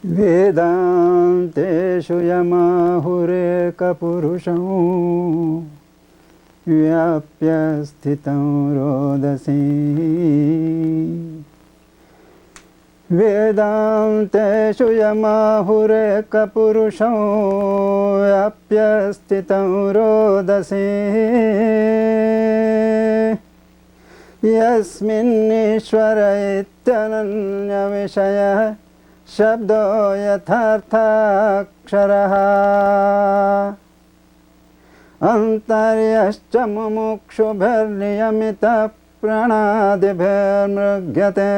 Vedanteshu yamahureka purusham vyapya sthitam rodasi. Vedanteshu yamahureka purusham vyapya sthitam rodasi. Yasmin ishvara ityananya vishaya Shabdo yathartha aksharaha Antaryascha mumukshubhir niyamita pranadibhir mrugyate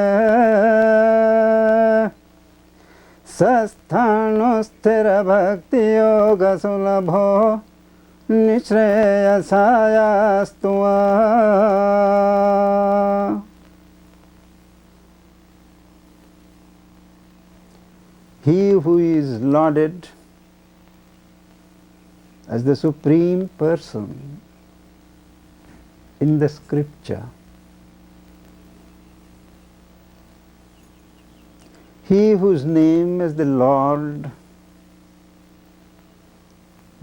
Sasthanu-sthira bhakti yoga sulabho Nishreyasayastuva. He who is lauded as the Supreme Person in the scripture, he whose name as the Lord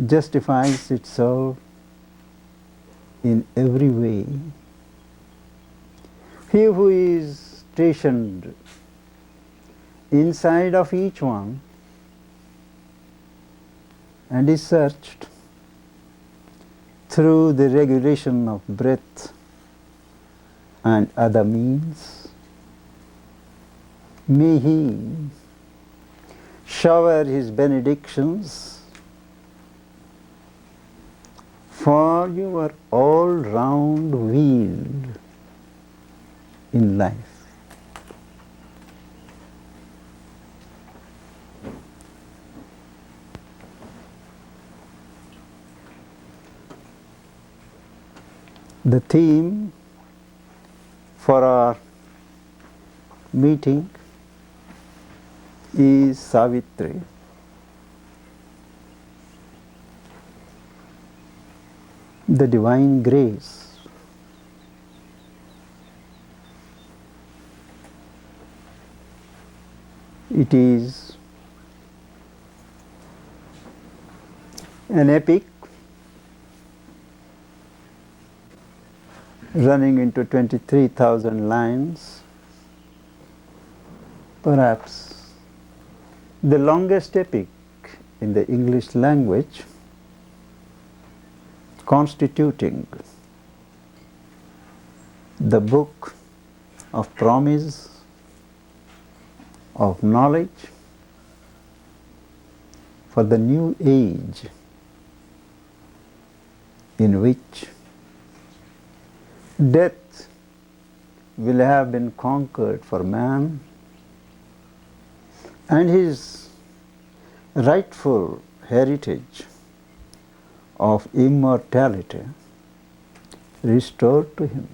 justifies itself in every way, he who is stationed inside of each one and is searched through the regulation of breath and other means, may he shower his benedictions for your all-round weal in life. The theme for our meeting is Savitri. The divine grace. It is an epic running into 23,000 lines, perhaps the longest epic in the English language, constituting the book of promise, of knowledge for the new age in which death will have been conquered for man and his rightful heritage of immortality restored to him.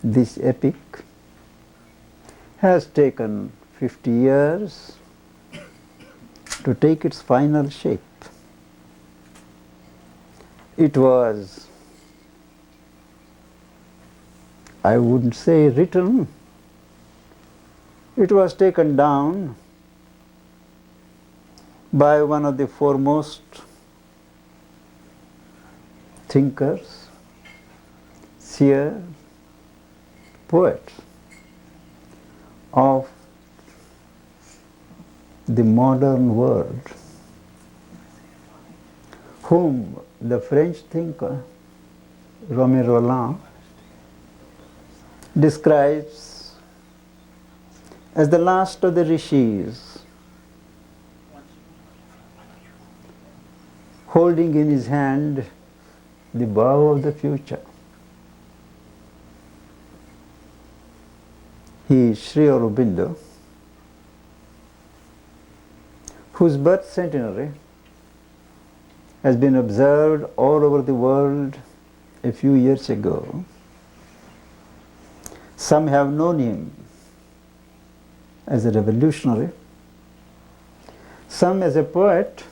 This epic has taken 50 years to take its final shape. It was, I wouldn't say written, it was taken down by one of the foremost thinkers, seers, poets of the modern world, whom the French thinker Romain Rolland describes as the last of the rishis, holding in his hand the bow of the future. He is Sri Aurobindo, whose birth centenary has been observed all over the world a few years ago. Some have known him as a revolutionary, some as a poet,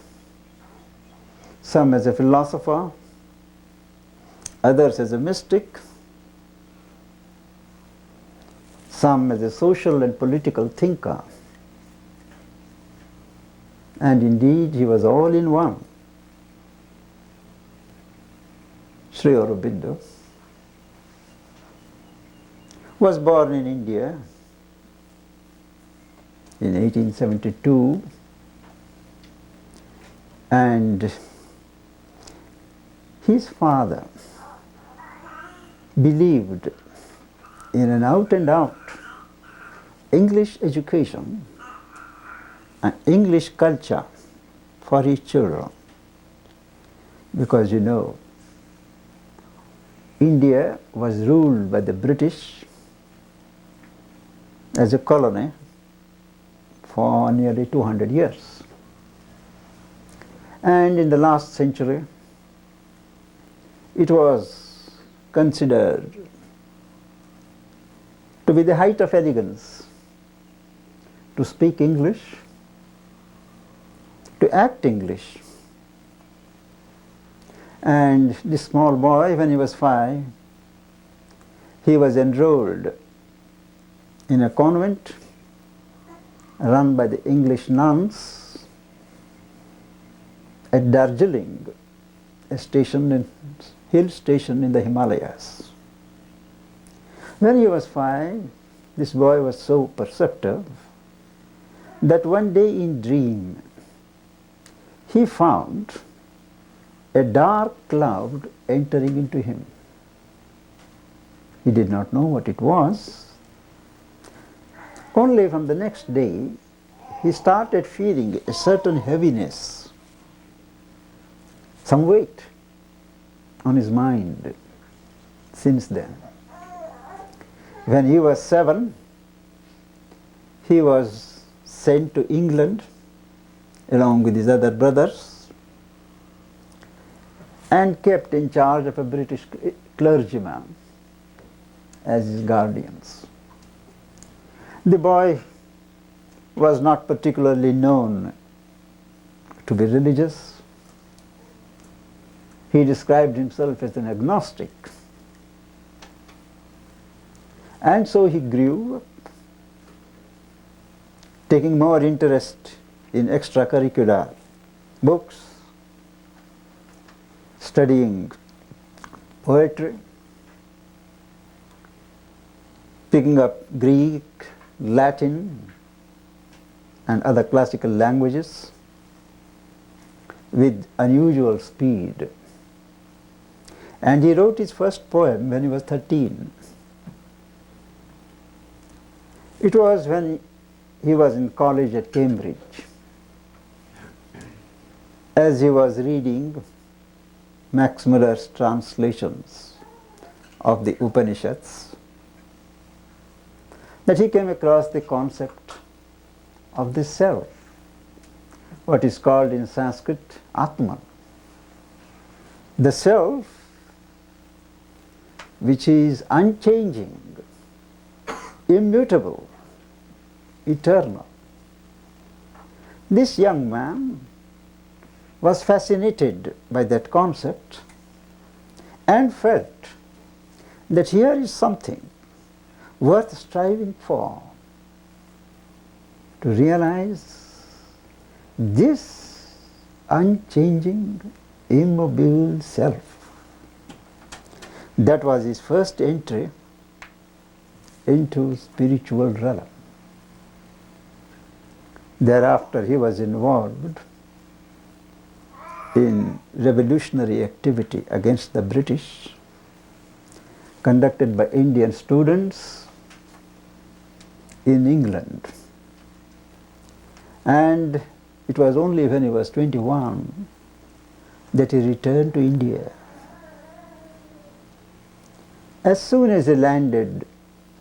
some as a philosopher, others as a mystic, some as a social and political thinker. And indeed, he was all in one. Sri Aurobindo was born in India in 1872, and his father believed in an out and out English education and English culture for his children. Because India was ruled by the British as a colony for nearly 200 years. And in the last century, it was considered to be the height of elegance to speak English, to act English. And this small boy, when he was 5, he was enrolled in a convent run by the English nuns at Darjeeling, a hill station in the Himalayas. When he was 5, this boy was so perceptive that one day in dream he found a dark cloud entering into him. He did not know what it was. Only from the next day he started feeling a certain heaviness, some weight on his mind since then. When he was 7, he was sent to England along with his other brothers and kept in charge of a British clergyman as his guardians. The boy was not particularly known to be religious. He described himself as an agnostic. And so he grew up, taking more interest in extracurricular books, studying poetry, picking up Greek, Latin, and other classical languages with unusual speed. And he wrote his first poem when he was 13. It was when he was in college at Cambridge. As he was reading Max Muller's translations of the Upanishads, that he came across the concept of the self, what is called in Sanskrit Atman. The self which is unchanging, immutable, eternal. This young man was fascinated by that concept and felt that here is something worth striving for, to realize this unchanging, immobile self. That was his first entry into spiritual realm. Thereafter he was involved in revolutionary activity against the British, conducted by Indian students in England. And it was only when he was 21 that he returned to India. As soon as he landed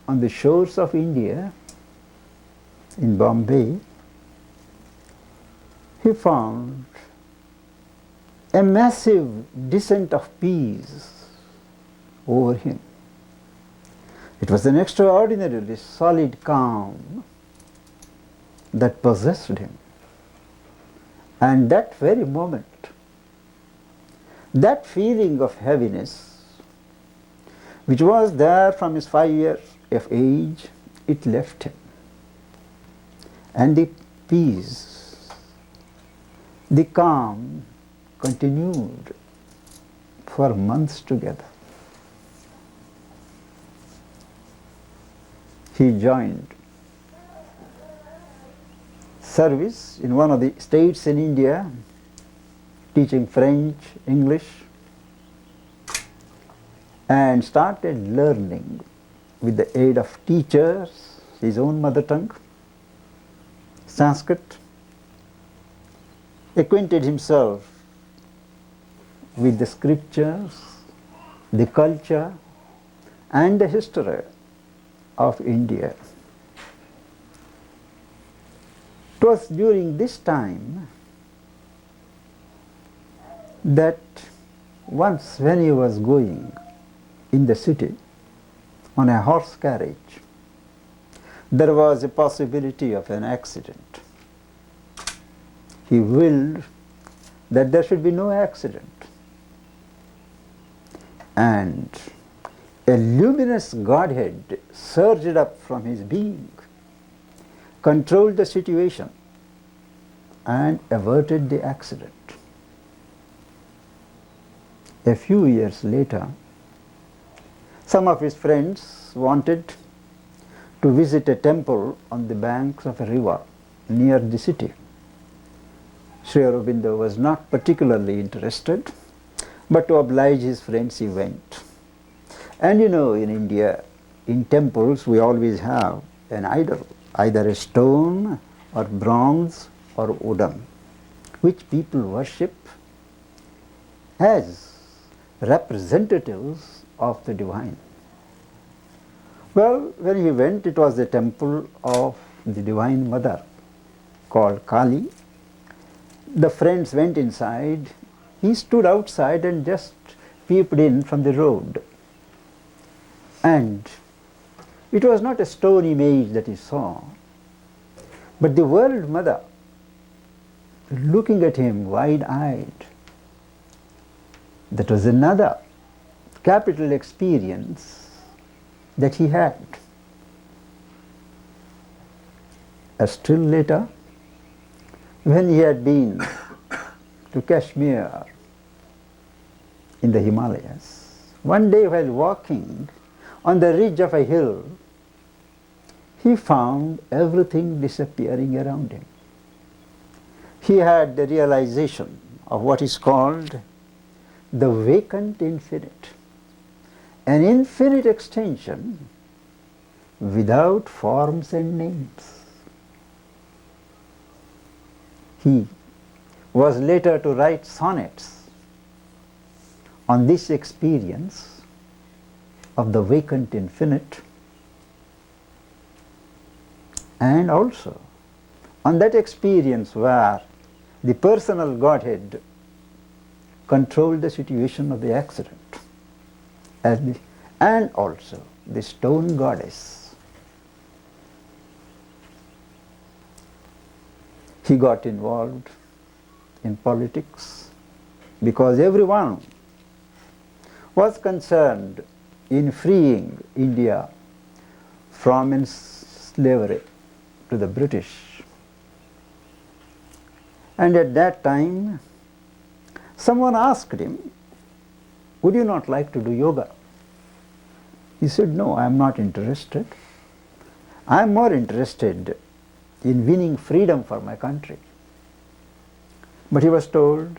on the shores of India, in Bombay, he found a massive descent of peace over him. It was an extraordinarily solid calm that possessed him. And that very moment, that feeling of heaviness, which was there from his 5 years of age, it left him. And the peace The calm continued for months together. He joined service in one of the states in India, teaching French, English, and started learning with the aid of teachers his own mother tongue, Sanskrit, acquainted himself with the scriptures, the culture, and the history of India. It was during this time that once when he was going in the city on a horse carriage, there was a possibility of an accident. He willed that there should be no accident. And a luminous Godhead surged up from his being, controlled the situation, and averted the accident. A few years later, some of his friends wanted to visit a temple on the banks of a river near the city. Sri Aurobindo was not particularly interested, but to oblige his friends he went. And you know, in India, in temples we always have an idol, either a stone or bronze or wooden, which people worship as representatives of the divine. Well, when he went, it was the temple of the Divine Mother called Kali. The friends went inside. He stood outside and just peeped in from the road. And it was not a stone image that he saw, but the World Mother looking at him wide-eyed. That was another capital experience that he had. Still later, when he had been to Kashmir in the Himalayas, one day while walking on the ridge of a hill, he found everything disappearing around him. He had the realization of what is called the vacant infinite, an infinite extension without forms and names. He was later to write sonnets on this experience of the vacant infinite, and also on that experience where the personal Godhead controlled the situation of the accident, and also the stone goddess. He got involved in politics because everyone was concerned in freeing India from slavery to the British. And at that time, someone asked him, "Would you not like to do yoga?" He said, "No, I am not interested. I am more interested in winning freedom for my country." But he was told,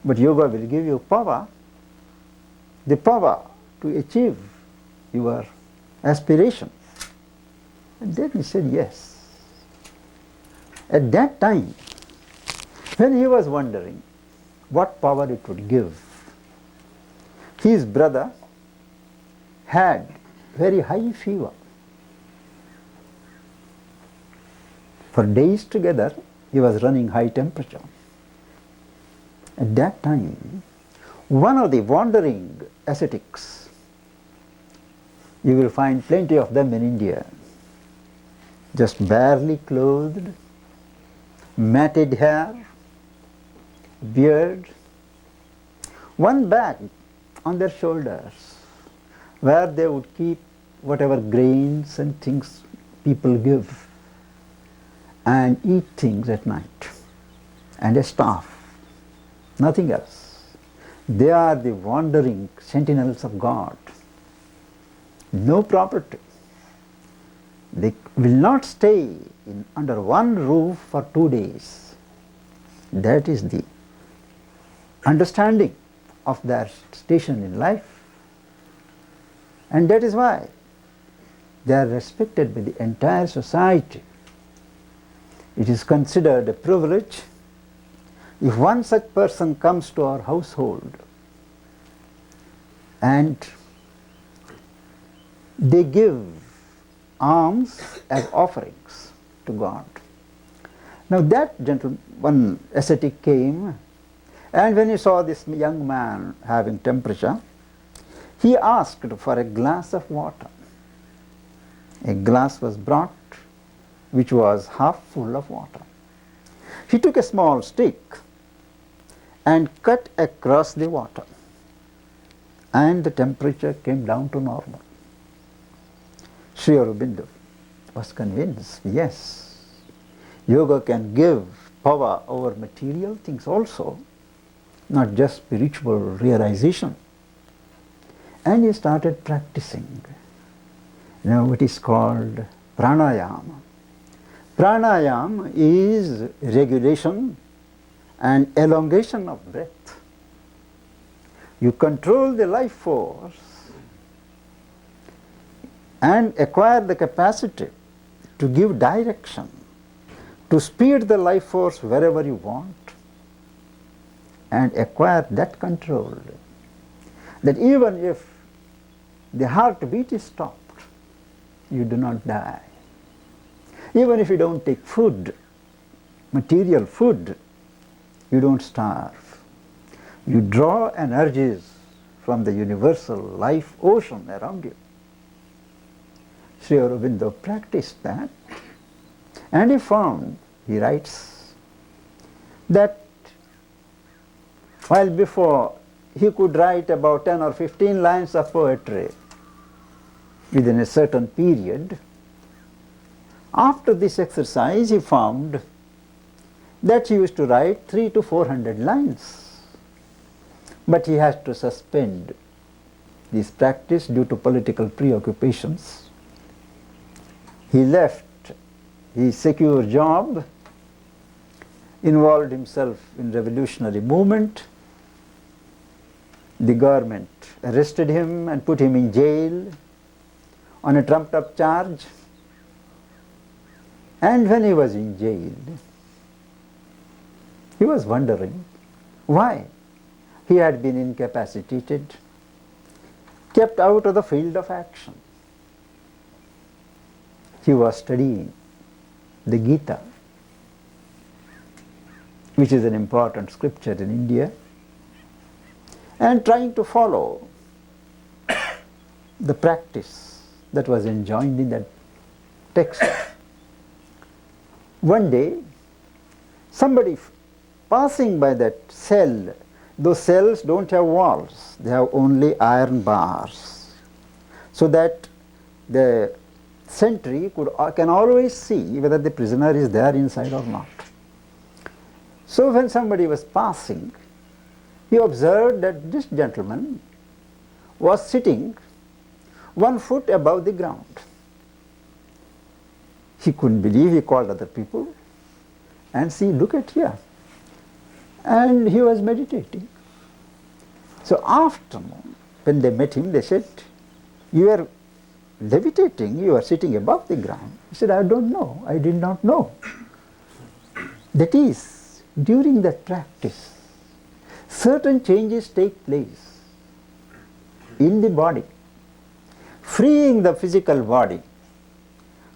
"But yoga will give you power, the power to achieve your aspirations." And then he said, "Yes." At that time, when he was wondering what power it would give, his brother had very high fever. For days together, he was running high temperature. At that time, one of the wandering ascetics, you will find plenty of them in India, just barely clothed, matted hair, beard, one bag on their shoulders where they would keep whatever grains and things people give, and eat things at night. and a staff, nothing else. They are the wandering sentinels of God. No property. They will not stay under one roof for 2 days. That is the understanding of their station in life. And that is why they are respected by the entire society. It is considered a privilege if one such person comes to our household and they give alms as offerings to God. Now that gentleman, one ascetic came, and when he saw this young man having temperature, he asked for a glass of water. A glass was brought which was half full of water. He took a small stick and cut across the water, and the temperature came down to normal. Sri Aurobindo was convinced, yes, yoga can give power over material things also, not just spiritual realization. And he started practicing, what is called pranayama. Pranayama is regulation and elongation of breath. You control the life force and acquire the capacity to give direction, to speed the life force wherever you want, and acquire that control, that even if the heartbeat is stopped, you do not die. Even if you don't take food, material food, you don't starve. You draw energies from the universal life ocean around you. Sri Aurobindo practiced that, and he found, he writes, that while before he could write about 10 or 15 lines of poetry within a certain period, after this exercise he found that he used to write 300 to 400 lines. But he has to suspend this practice due to political preoccupations. He left his secure job, involved himself in revolutionary movement. The government arrested him and put him in jail on a trumped up charge. And when he was in jail, he was wondering why. He had been incapacitated, kept out of the field of action. He was studying the Gita, which is an important scripture in India, and trying to follow the practice that was enjoined in that text. One day, somebody passing by that cell, those cells don't have walls, they have only iron bars, so that the sentry can always see whether the prisoner is there inside or not. So when somebody was passing, he observed that this gentleman was sitting 1 foot above the ground. He couldn't believe, he called other people and see, look at here. And he was meditating. So after, when they met him, they said, you are levitating, you are sitting above the ground. He said, I don't know, I did not know. That is, during that practice, certain changes take place in the body, freeing the physical body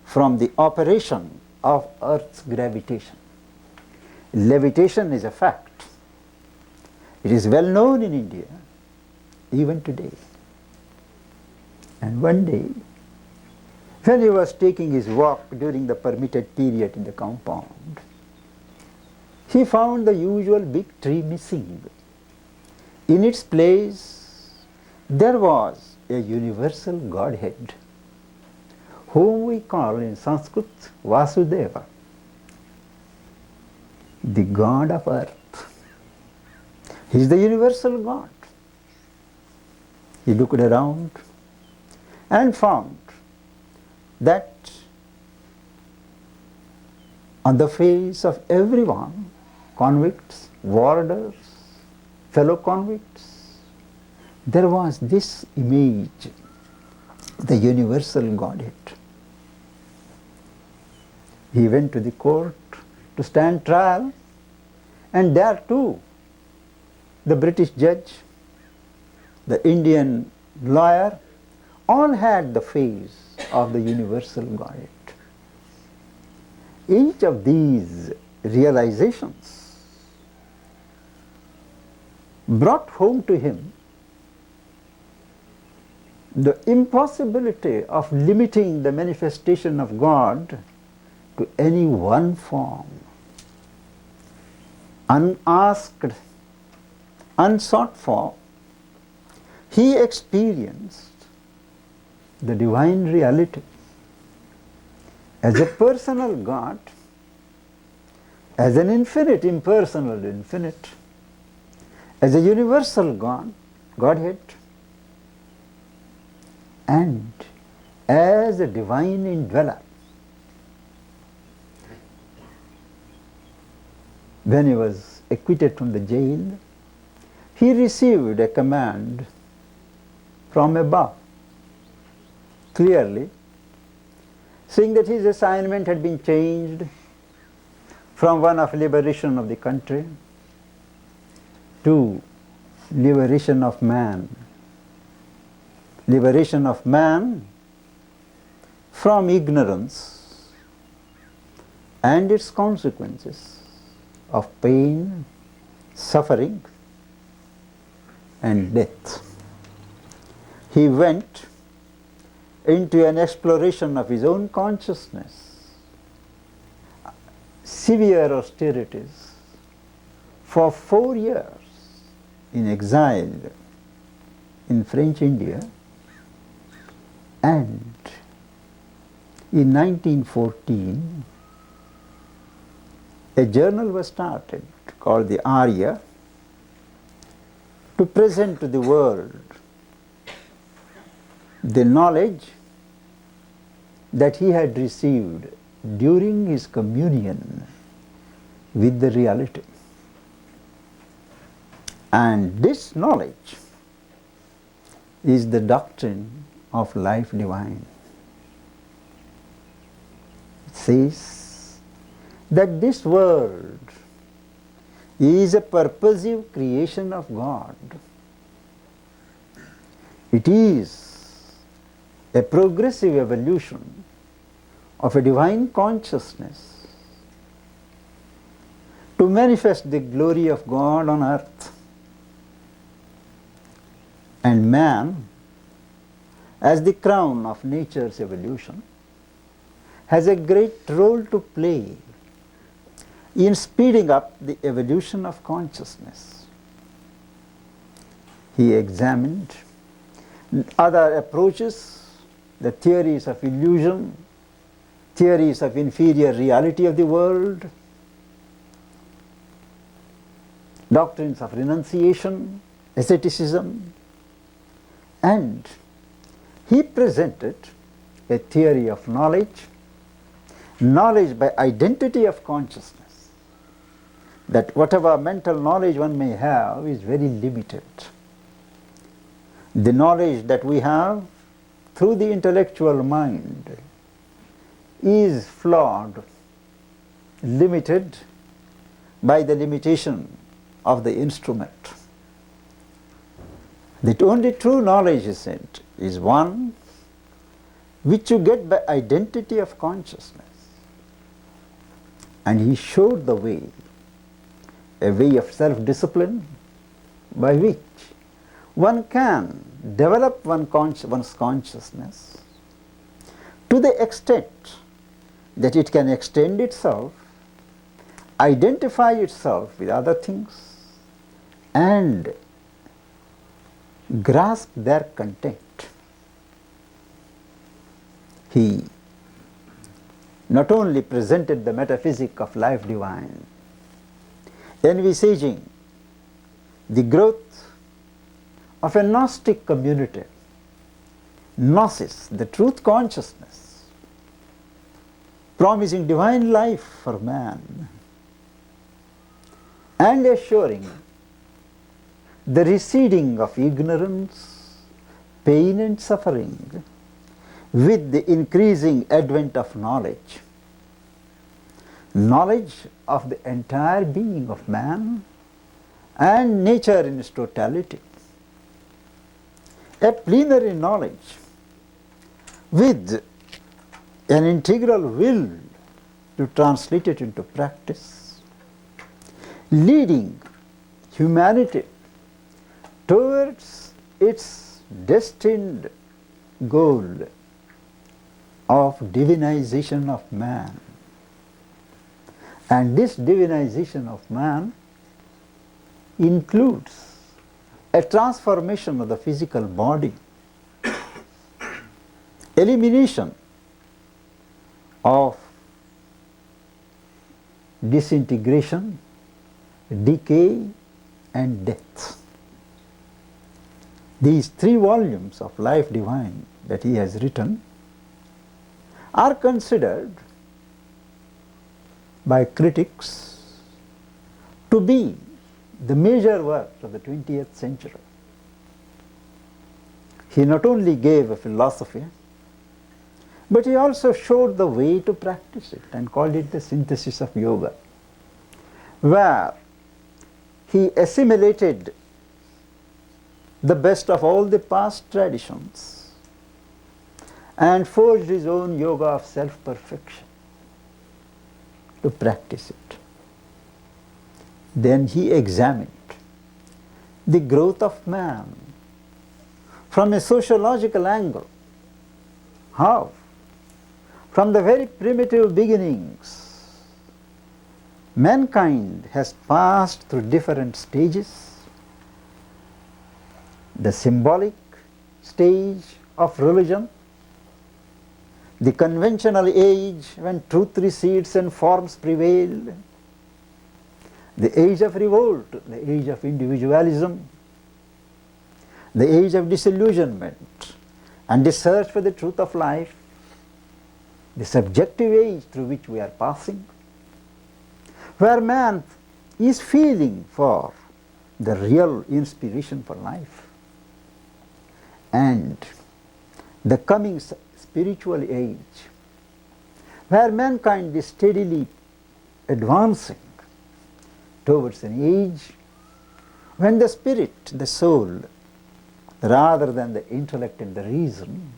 from the operation of Earth's gravitation. Levitation is a fact. It is well known in India, even today. And one day, when he was taking his walk during the permitted period in the compound, he found the usual big tree missing. In its place, there was a universal Godhead, whom we call in Sanskrit Vasudeva. the God of earth. He is the universal God. He looked around and found that on the face of everyone, convicts, warders, fellow convicts, there was this image, the universal Godhead. He went to the court to stand trial, and there too the British judge, the Indian lawyer, all had the face of the universal Godhead. Each of these realizations brought home to him the impossibility of limiting the manifestation of God to any one form. Unasked, unsought for, he experienced the divine reality as a personal God, as an infinite, impersonal infinite, as a universal God, Godhead, and as a divine indweller. When he was acquitted from the jail, he received a command from above, clearly saying that his assignment had been changed from one of liberation of the country to liberation of man. Liberation of man from ignorance and its consequences of pain, suffering, and death. He went into an exploration of his own consciousness, severe austerities for 4 years in exile in French India, and in 1914 a journal was started called the Arya to present to the world the knowledge that he had received during his communion with the reality. And this knowledge is the doctrine of life divine. It says that this world is a purposive creation of God. It is a progressive evolution of a divine consciousness to manifest the glory of God on earth. And man, as the crown of nature's evolution, has a great role to play in speeding up the evolution of consciousness. He examined other approaches, the theories of illusion, theories of inferior reality of the world, doctrines of renunciation, asceticism, and he presented a theory of knowledge, knowledge by identity of consciousness, that whatever mental knowledge one may have is very limited. The knowledge that we have through the intellectual mind is flawed, limited by the limitation of the instrument. The only true knowledge, he said, is one which you get by identity of consciousness. And he showed the way, a way of self-discipline by which one can develop one's consciousness to the extent that it can extend itself, identify itself with other things, and grasp their content. He not only presented the metaphysic of life divine, envisaging the growth of a Gnostic community, Gnosis, the truth consciousness, promising divine life for man, and assuring the receding of ignorance, pain and suffering with the increasing advent of knowledge. Knowledge of the entire being of man and nature in its totality. A plenary knowledge with an integral will to translate it into practice, leading humanity towards its destined goal of divinization of man. And this divinization of man includes a transformation of the physical body, elimination of disintegration, decay and death. These 3 volumes of Life Divine that he has written are considered by critics to be the major works of the 20th century. He not only gave a philosophy, but he also showed the way to practice it and called it the synthesis of yoga, where he assimilated the best of all the past traditions and forged his own yoga of self-perfection to practice it. Then he examined the growth of man from a sociological angle. How? From the very primitive beginnings, mankind has passed through different stages. The symbolic stage of religion, the conventional age when truth recedes and forms prevail, the age of revolt, the age of individualism, the age of disillusionment and the search for the truth of life, the subjective age through which we are passing, where man is feeling for the real inspiration for life, and the coming spiritual age, where mankind is steadily advancing towards an age when the spirit, the soul, rather than the intellect and the reason,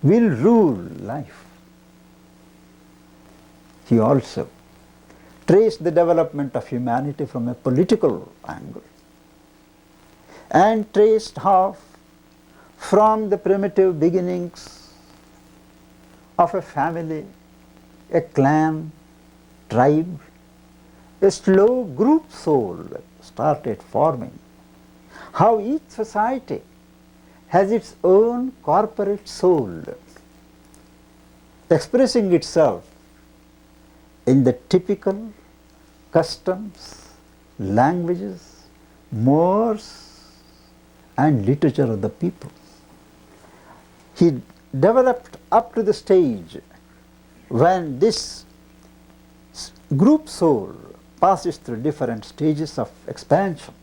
will rule life. He also traced the development of humanity from a political angle and traced how from the primitive beginnings of a family, a clan, tribe, a slow group soul started forming. How each society has its own corporate soul, expressing itself in the typical customs, languages, mores, and literature of the people. He developed up to the stage when this group soul passes through different stages of expansion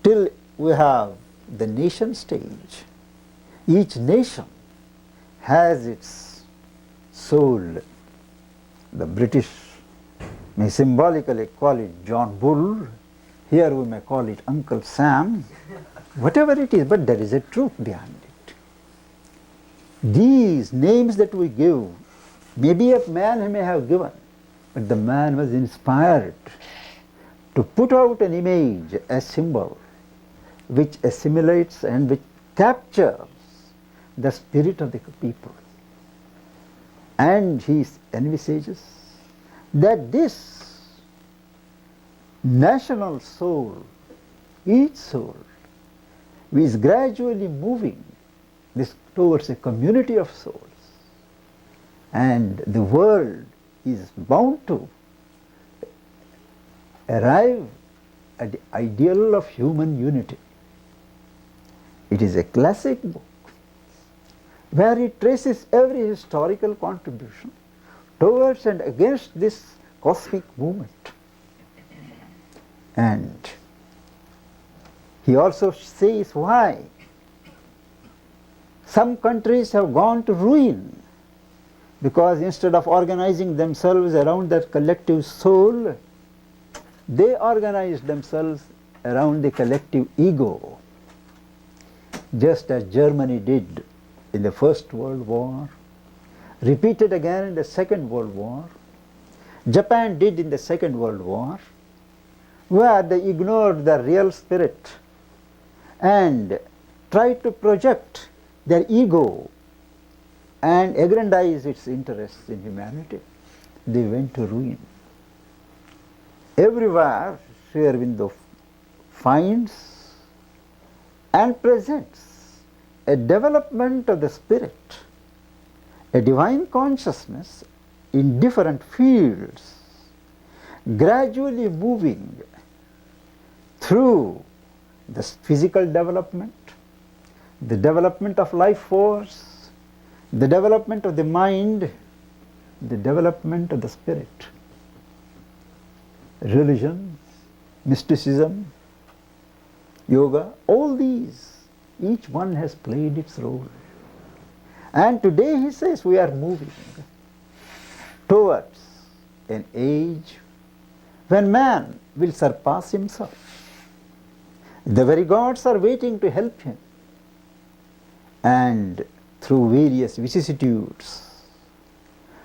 till we have the nation stage. Each nation has its soul. The British may symbolically call it John Bull, here we may call it Uncle Sam, whatever it is, but there is a truth behind it. These names that we give, maybe a man he may have given, but the man was inspired to put out an image, a symbol, which assimilates and which captures the spirit of the people. And he envisages that this national soul, each soul, is gradually moving this towards a community of souls, and the world is bound to arrive at the ideal of human unity. It is a classic book where it traces every historical contribution towards and against this cosmic movement. And he also says why some countries have gone to ruin, because instead of organizing themselves around that collective soul, they organized themselves around the collective ego, just as Germany did in the First World War, repeated again in the Second World War, Japan did in the Second World War, where they ignored the real spirit and tried to project their ego and aggrandize its interests in humanity. They went to ruin. Everywhere Sri Aurobindo finds and presents a development of the spirit, a divine consciousness in different fields, gradually moving through the physical development, the development of life force, the development of the mind, the development of the spirit. Religion, mysticism, yoga, all these, each one has played its role. And today he says we are moving towards an age when man will surpass himself. The very gods are waiting to help him. And through various vicissitudes,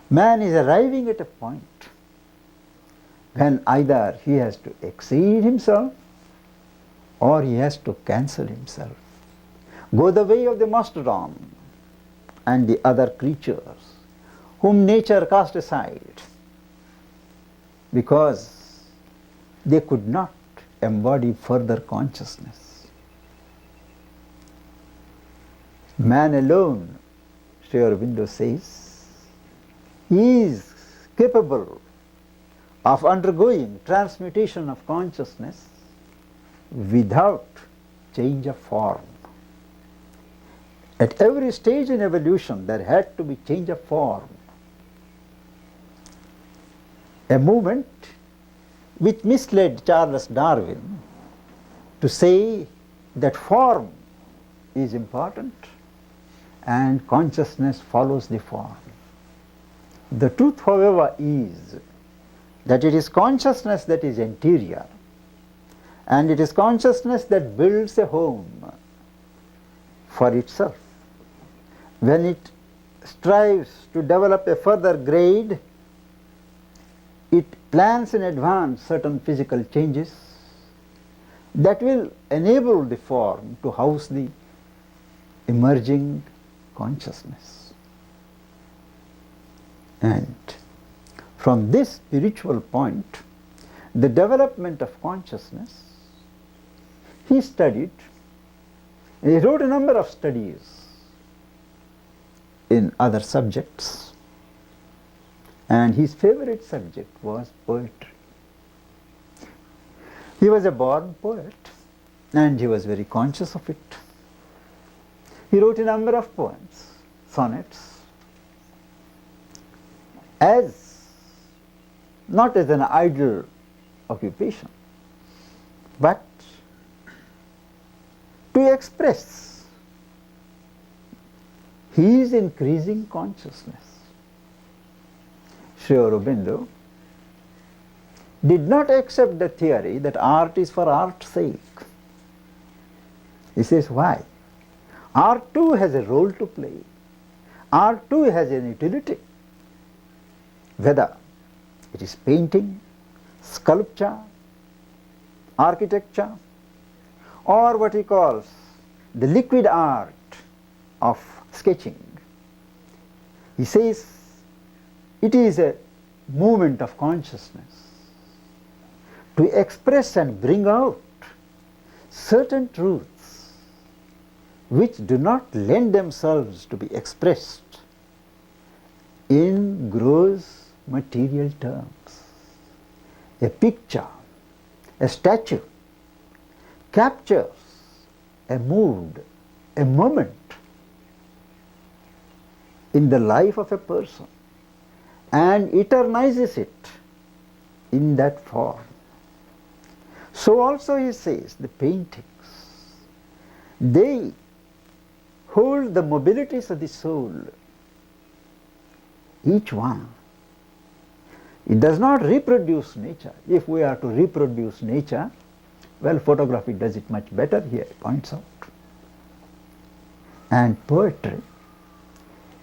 man is arriving at a point when either he has to exceed himself or he has to cancel himself, go the way of the mastodon and the other creatures whom nature cast aside because they could not embody further consciousness. Man alone, Sri Aurobindo says, is capable of undergoing transmutation of consciousness without change of form. At every stage in evolution there had to be change of form. A movement which misled Charles Darwin to say that form is important and consciousness follows the form. The truth, however, is that it is consciousness that is interior, and it is consciousness that builds a home for itself. When it strives to develop a further grade, it plans in advance certain physical changes that will enable the form to house the emerging consciousness. And from this spiritual point, the development of consciousness, he studied, he wrote a number of studies in other subjects, and his favorite subject was poetry. He was a born poet and he was very conscious of it. He wrote a number of poems, sonnets, not as an idle occupation, but to express his increasing consciousness. Sri Aurobindo did not accept the theory that art is for art's sake. He says, why? Art too has a role to play. Art too has an utility. Whether it is painting, sculpture, architecture, or what he calls the liquid art of sketching. He says it is a movement of consciousness to express and bring out certain truths which do not lend themselves to be expressed in gross material terms. A picture A statue captures a mood, a moment in the life of a person and eternizes it in that form. So also he says the paintings, they hold the mobilities of the soul, each one. It does not reproduce nature. If we are to reproduce nature, well, photography does it much better here, it points out. And poetry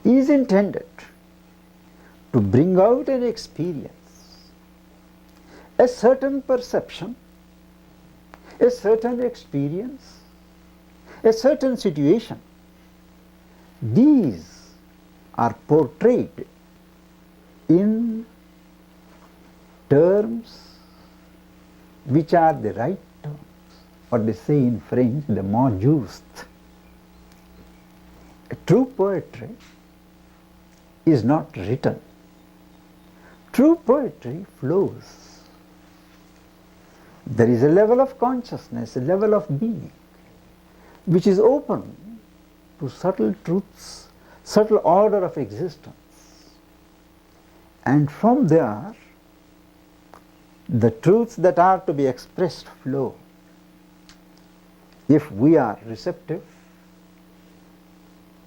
is intended to bring out an experience, a certain perception, a certain experience, a certain situation. These are portrayed in terms which are the right terms, what they say in French, the mots justes. True poetry is not written. True poetry flows. There is a level of consciousness, a level of being, which is open to subtle truths, subtle order of existence. And from there, the truths that are to be expressed flow. If we are receptive,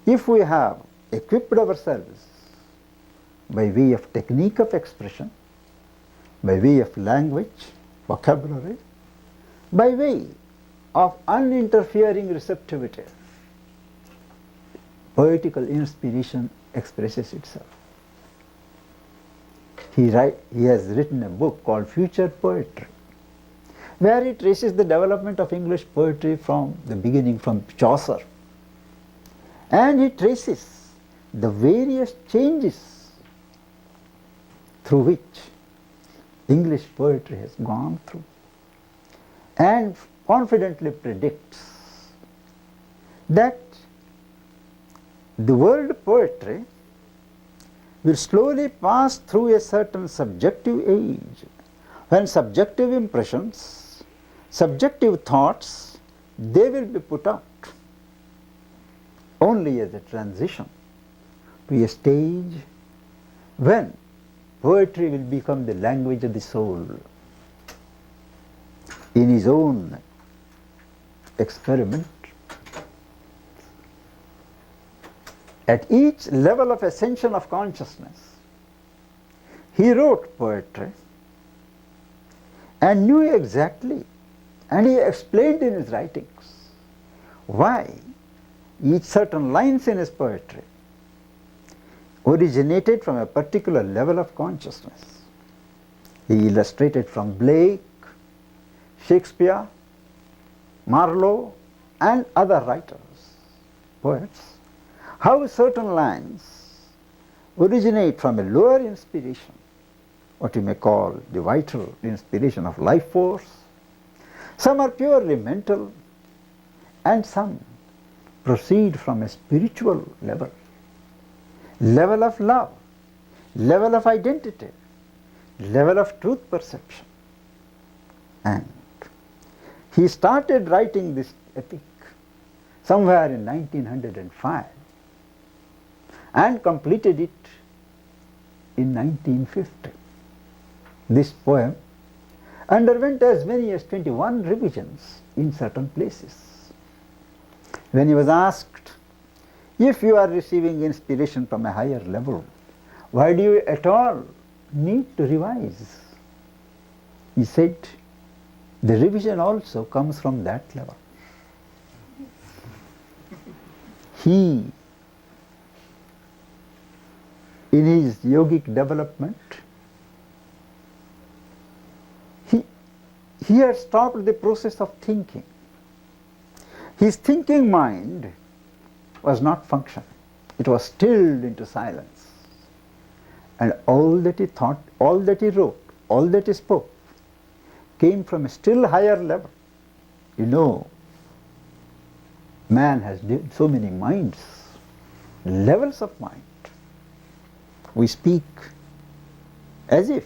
if we have equipped ourselves by way of technique of expression, by way of language, vocabulary, by way of uninterfering receptivity, poetical inspiration expresses itself. He has written a book called Future Poetry, where he traces the development of English poetry from the beginning, from Chaucer. And he traces the various changes through which English poetry has gone through, and confidently predicts that the world poetry will slowly pass through a certain subjective age, when subjective impressions, subjective thoughts, they will be put out only as a transition to a stage when poetry will become the language of the soul. In his own experiment, at each level of ascension of consciousness, he wrote poetry and knew exactly, and he explained in his writings why each certain lines in his poetry originated from a particular level of consciousness. He illustrated from Blake, Shakespeare, Marlowe, and other writers, poets, how certain lines originate from a lower inspiration, what you may call the vital inspiration of life force. Some are purely mental, and some proceed from a spiritual level, level of love, level of identity, level of truth perception. And he started writing this epic somewhere in 1905 and completed it in 1950. This poem underwent as many as 21 revisions in certain places. When he was asked, if you are receiving inspiration from a higher level, why do you at all need to revise? He said, the revision also comes from that level. He, in his yogic development, he had stopped the process of thinking. His thinking mind was not functioning. It was stilled into silence. And all that he thought, all that he wrote, all that he spoke came from a still higher level. You know, man has so many minds, levels of mind. We speak as if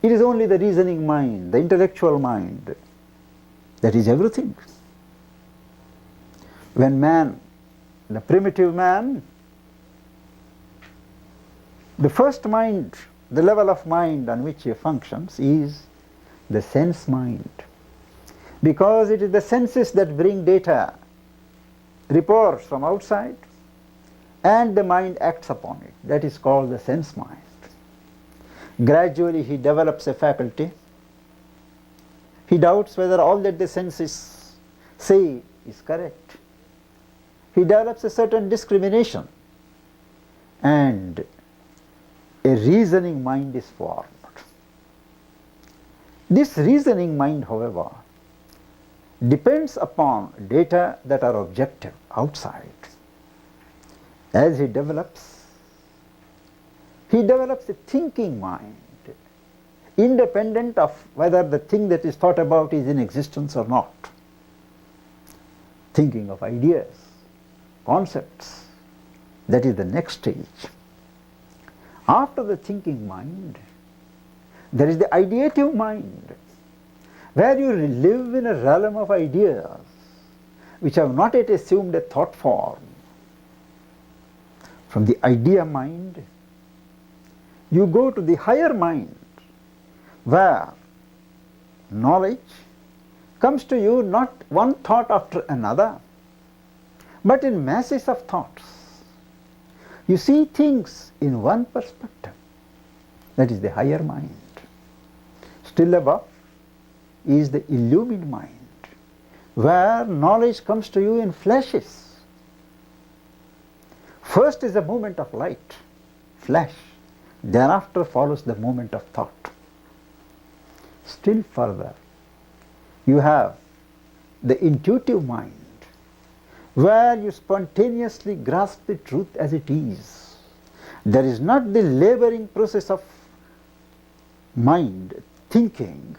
It is only the reasoning mind, the intellectual mind, that is everything. When man, the primitive man, the first mind, the level of mind on which he functions is the sense mind. Because it is the senses that bring data, reports from outside, and the mind acts upon it. That is called the sense mind. Gradually he develops a faculty. He doubts whether all that the senses say is correct. He develops a certain discrimination, and a reasoning mind is formed. This reasoning mind, however, depends upon data that are objective, outside. As he develops a thinking mind, independent of whether the thing that is thought about is in existence or not. Thinking of ideas, concepts, that is the next stage. After the thinking mind, there is the ideative mind, where you live in a realm of ideas which have not yet assumed a thought form. From the idea mind, you go to the higher mind, where knowledge comes to you not one thought after another, but in masses of thoughts. You see things in one perspective. That is the higher mind. Still above is the illumined mind, where knowledge comes to you in flashes. First is a moment of light, flash. Thereafter follows the moment of thought. Still further, you have the intuitive mind, where you spontaneously grasp the truth as it is. There is not the laboring process of mind thinking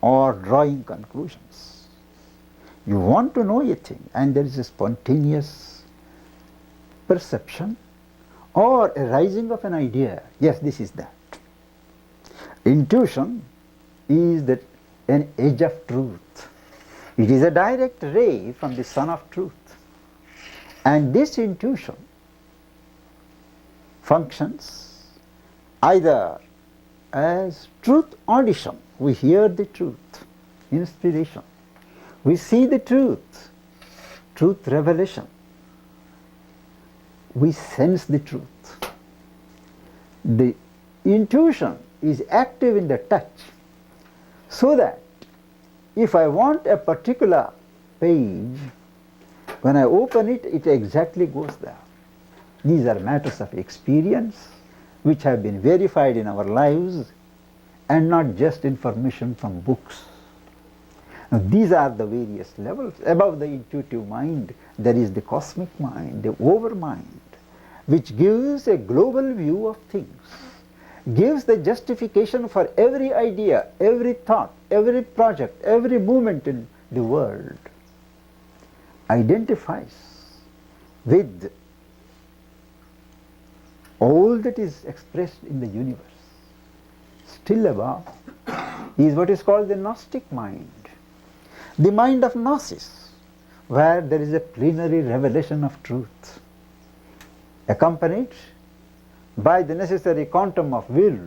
or drawing conclusions. You want to know a thing, and there is a spontaneous perception or a rising of an idea. Yes, this is that. Intuition is that an edge of truth. It is a direct ray from the sun of truth. And this intuition functions either as truth audition. We hear the truth, inspiration. We see the truth, truth revelation. We sense the truth. The intuition is active in the touch, so that if I want a particular page, when I open it, it exactly goes there. These are matters of experience which have been verified in our lives, and not just information from books. Now, these are the various levels. Above the intuitive mind, there is the cosmic mind, the overmind, which gives a global view of things, gives the justification for every idea, every thought, every project, every movement in the world, identifies with all that is expressed in the universe. Still above is what is called the Gnostic mind, the mind of Gnosis, where there is a plenary revelation of truth, accompanied by the necessary quantum of will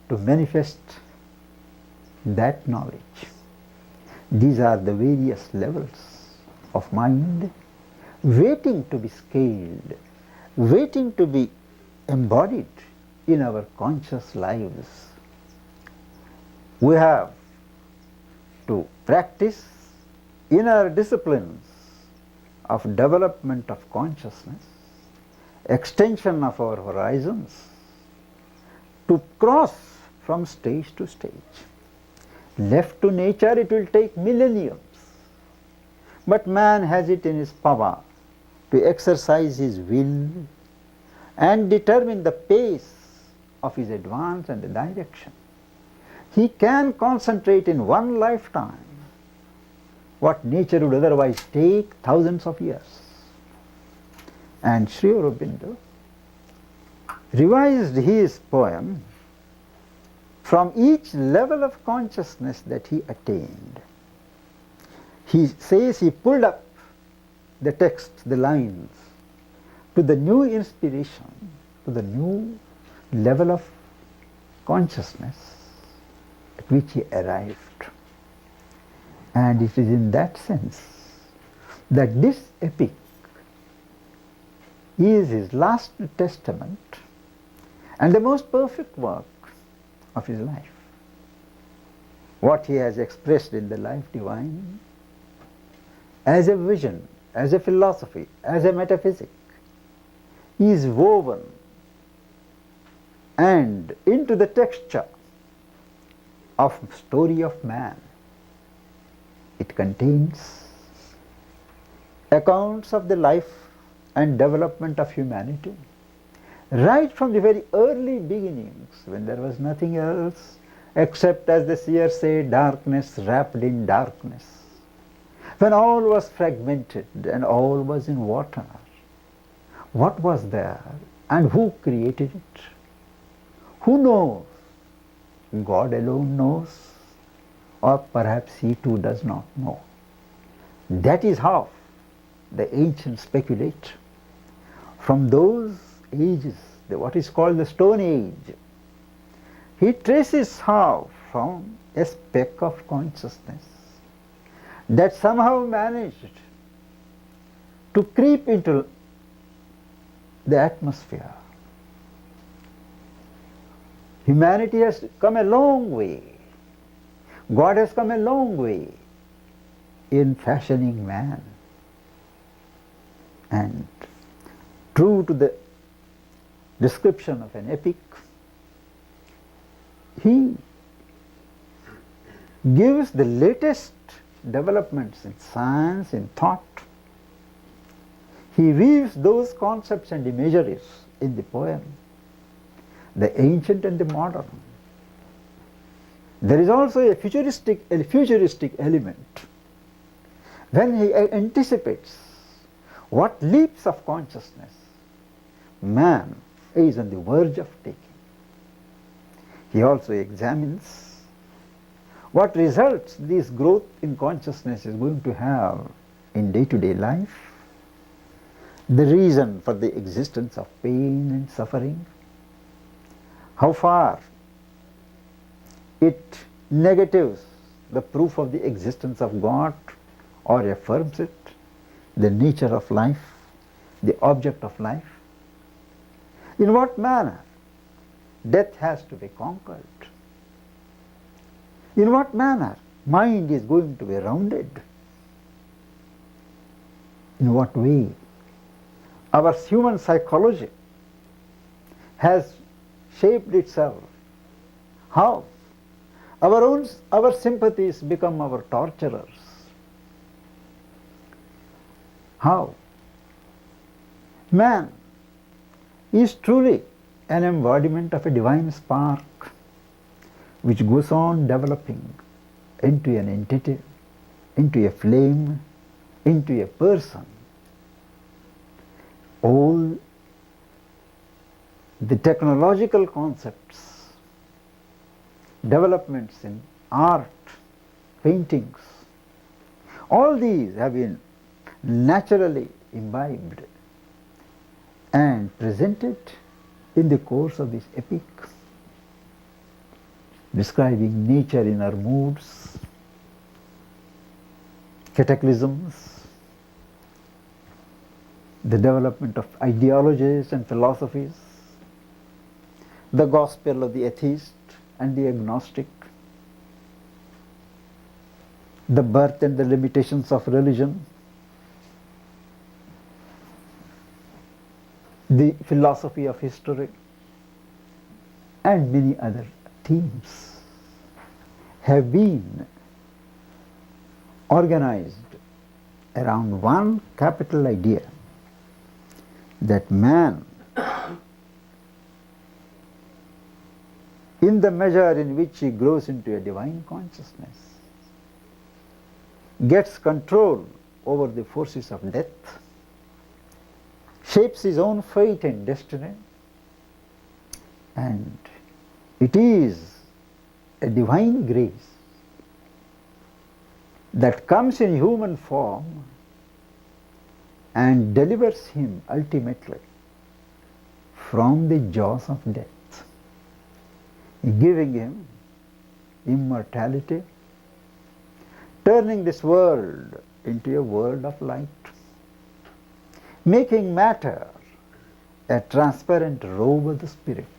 to manifest that knowledge. These are the various levels of mind waiting to be scaled, waiting to be embodied in our conscious lives. We have to practice inner disciplines of development of consciousness, extension of our horizons, to cross from stage to stage. Left to nature, it will take millenniums, but man has it in his power to exercise his will and determine the pace of his advance and the direction. He can concentrate in one lifetime what nature would otherwise take thousands of years. And Sri Aurobindo revised his poem from each level of consciousness that he attained. He says he pulled up the text, the lines, to the new inspiration, to the new level of consciousness at which he arrived. And it is in that sense that this epic is his last testament and the most perfect work of his life. What he has expressed in the life divine as a vision, as a philosophy, as a metaphysic, is woven and into the texture of story of man. It contains accounts of the life and development of humanity, right from the very early beginnings, when there was nothing else except, as the seers say, darkness wrapped in darkness, when all was fragmented and all was in water. What was there and who created it? Who knows? God alone knows, or perhaps he too does not know. That is how the ancients speculate. From those ages, what is called the Stone Age, he traces how from a speck of consciousness that somehow managed to creep into the atmosphere. Humanity has come a long way. God has come a long way in fashioning man. And true to the description of an epic, he gives the latest developments in science, in thought. He weaves those concepts and imageries in the poem, the ancient and the modern. There is also a futuristic element when he anticipates what leaps of consciousness man is on the verge of taking. He also examines what results this growth in consciousness is going to have in day-to-day life, the reason for the existence of pain and suffering, how far it negatives the proof of the existence of God or affirms it, the nature of life, the object of life. In what manner death has to be conquered? In what manner mind is going to be rounded? In what way our human psychology has shaped itself? How our sympathies become our torturers? How man is truly an embodiment of a divine spark which goes on developing into an entity, into a flame, into a person. All the technological concepts, developments in art, paintings, all these have been naturally imbibed and presented in the course of this epic, describing nature in her moods, cataclysms, the development of ideologies and philosophies, the gospel of the atheist and the agnostic, the birth and the limitations of religion, the philosophy of history, and many other themes have been organized around one capital idea, that man, in the measure in which he grows into a divine consciousness, gets control over the forces of death, shapes his own fate and destiny, and it is a divine grace that comes in human form and delivers him ultimately from the jaws of death, giving him immortality, turning this world into a world of light, making matter a transparent robe of the Spirit.